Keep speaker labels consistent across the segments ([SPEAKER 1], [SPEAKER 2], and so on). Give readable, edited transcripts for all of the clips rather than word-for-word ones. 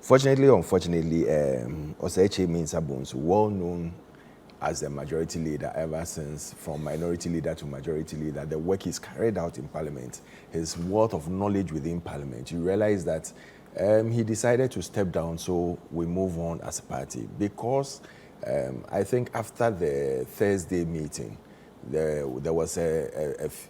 [SPEAKER 1] Fortunately or unfortunately, Osei Kyei-Mensah-Bonsu, well known as a majority leader ever since, from minority leader to majority leader, the work he's carried out in Parliament, his wealth of knowledge within Parliament, you realize that he decided to step down, so we move on as a party. Because I think after the Thursday meeting, there was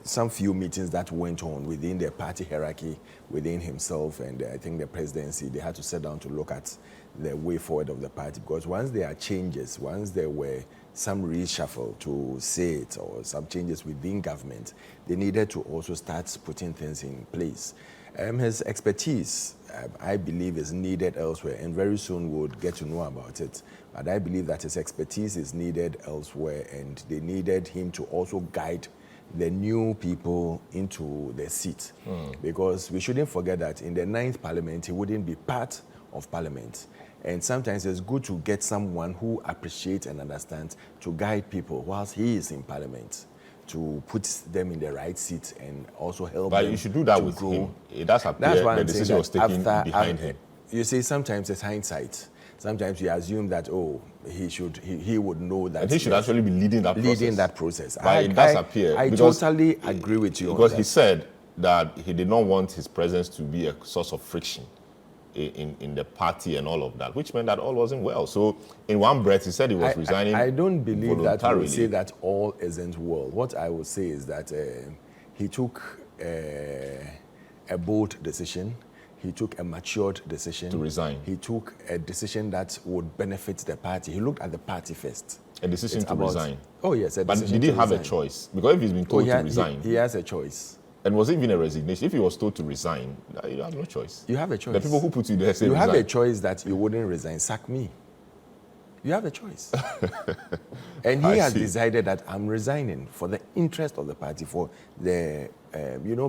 [SPEAKER 1] some few meetings that went on within the party hierarchy, within himself and I think the presidency. They had to sit down to look at the way forward of the party, because once there are changes, once there were some reshuffle, to say it, or some changes within government, they needed to also start putting things in place. His expertise, I believe, is needed elsewhere, and very soon we'll get to know about it. But I believe that his expertise is needed elsewhere, and they needed him to also guide the new people into the seat. Because we shouldn't forget that in the 9th Parliament, he wouldn't be part of Parliament. And sometimes it's good to get someone who appreciates and understands to guide people whilst he is in Parliament, to put them in the right seat and also help them.
[SPEAKER 2] But you should do that with
[SPEAKER 1] grow.
[SPEAKER 2] him. It does appear the decision was taken behind him.
[SPEAKER 1] You see, sometimes it's hindsight. Sometimes you assume that, oh, he would know that.
[SPEAKER 2] And he should actually be leading that process. But it does appear.
[SPEAKER 1] I totally agree with you.
[SPEAKER 2] Because he said that he did not want his presence to be a source of friction in the party and all of that, which meant that all wasn't well. So in one breath, he said he was resigning.
[SPEAKER 1] I don't believe that we will say that all isn't well. What I will say is that he took a bold decision. He took a matured decision.
[SPEAKER 2] To resign.
[SPEAKER 1] He took a decision that would benefit the party. He looked at the party first.
[SPEAKER 2] A decision to resign.
[SPEAKER 1] Oh, yes.
[SPEAKER 2] But did he have a choice? Because if he's been told to resign.
[SPEAKER 1] He has a choice.
[SPEAKER 2] And was it even a resignation? If he was told to resign, you have no choice.
[SPEAKER 1] You have a choice.
[SPEAKER 2] The people who put you there say
[SPEAKER 1] you
[SPEAKER 2] resign.
[SPEAKER 1] have a choice that you wouldn't resign. Sack me. You have a choice. And he has decided that I'm resigning for the interest of the party, for the,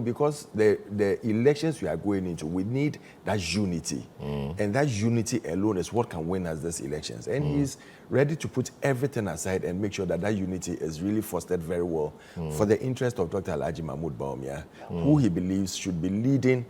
[SPEAKER 1] because the elections we are going into, we need that unity. And that unity alone is what can win us these elections. And he's ready to put everything aside and make sure that that unity is really fostered very well for the interest of Dr. Alhaji Mahmoud Bawumia, who he believes should be leading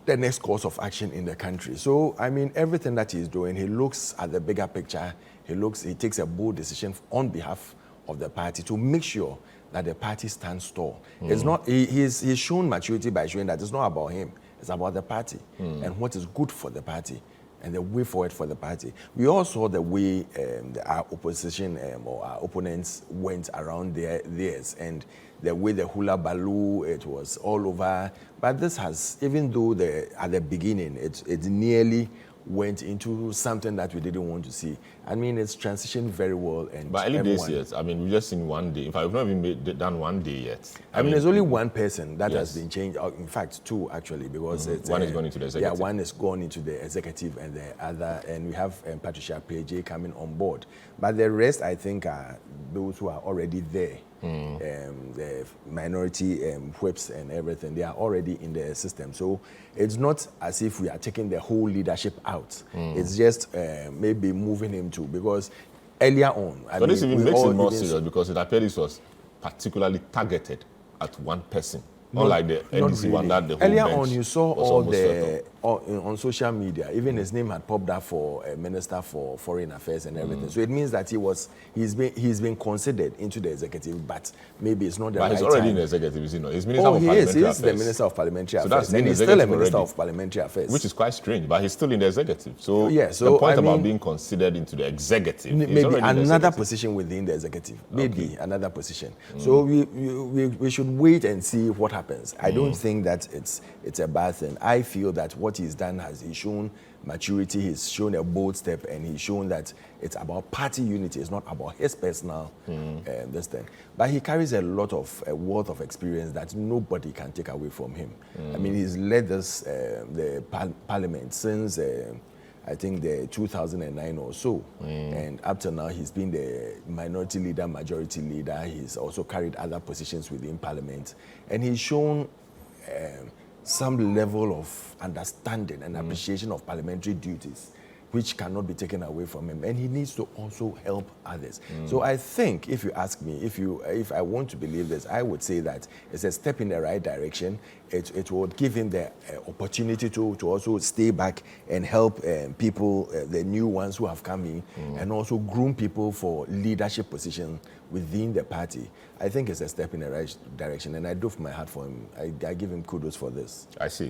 [SPEAKER 1] the next course of action in the country. So, I mean, everything that he's doing, he looks at the bigger picture. He takes a bold decision on behalf of the party to make sure that the party stands tall. It's not, he's shown maturity by showing that it's not about him, it's about the party and what is good for the party and the way forward for the party. We all saw the way our opposition or our opponents went around theirs, and the way the hula baloo, it was all over. But this has, even though at the beginning, it nearly went into something that we didn't want to see. I mean, it's transitioned very well. And
[SPEAKER 2] but early days yet, I mean, we've just seen one day. In fact, we've not even done one day yet.
[SPEAKER 1] I mean, there's only one person that has been changed. In fact, two actually, because
[SPEAKER 2] one is going into the executive.
[SPEAKER 1] Yeah, one is going into the executive, and the other, and we have Patricia Page coming on board. But the rest, I think, are those who are already there. The minority whips and everything, they are already in the system. So it's not as if we are taking the whole leadership out. It's just maybe moving him to, because earlier on,
[SPEAKER 2] but this even makes it more serious, because it appeared this was particularly targeted at one person. Unlike the NDC really. One that the whole
[SPEAKER 1] earlier
[SPEAKER 2] bench
[SPEAKER 1] on, you saw all the on social media. Even his name had popped up for a minister for foreign affairs and everything. So it means that he's been considered into the executive, but maybe it's not the right time.
[SPEAKER 2] But he's already in the executive, is he not? He's minister of parliamentary affairs.
[SPEAKER 1] He is the minister of parliamentary affairs,
[SPEAKER 2] and
[SPEAKER 1] he's still a minister of parliamentary affairs,
[SPEAKER 2] which is quite strange. But he's still in the executive. So
[SPEAKER 1] so
[SPEAKER 2] the point about being considered into the executive,
[SPEAKER 1] maybe another position within the executive, maybe another position. So we should wait and see what happens. I don't think that it's a bad thing. I feel that what he's done he's shown maturity, he's shown a bold step, and he's shown that it's about party unity, it's not about his personal this thing. But he carries a lot of wealth of experience that nobody can take away from him. I mean, he's led this the parliament since I think the 2009 or so, and up to now he's been the minority leader, majority leader. He's also carried other positions within parliament, and he's shown some level of understanding and appreciation of parliamentary duties. which cannot be taken away from him, and he needs to also help others. So I think, if you ask me, if I want to believe this, I would say that it's a step in the right direction. It would give him the opportunity to also stay back and help people, the new ones who have come in, and also groom people for leadership positions within the party. I think it's a step in the right direction, and I do from my heart for him. I give him kudos for this.
[SPEAKER 2] I see.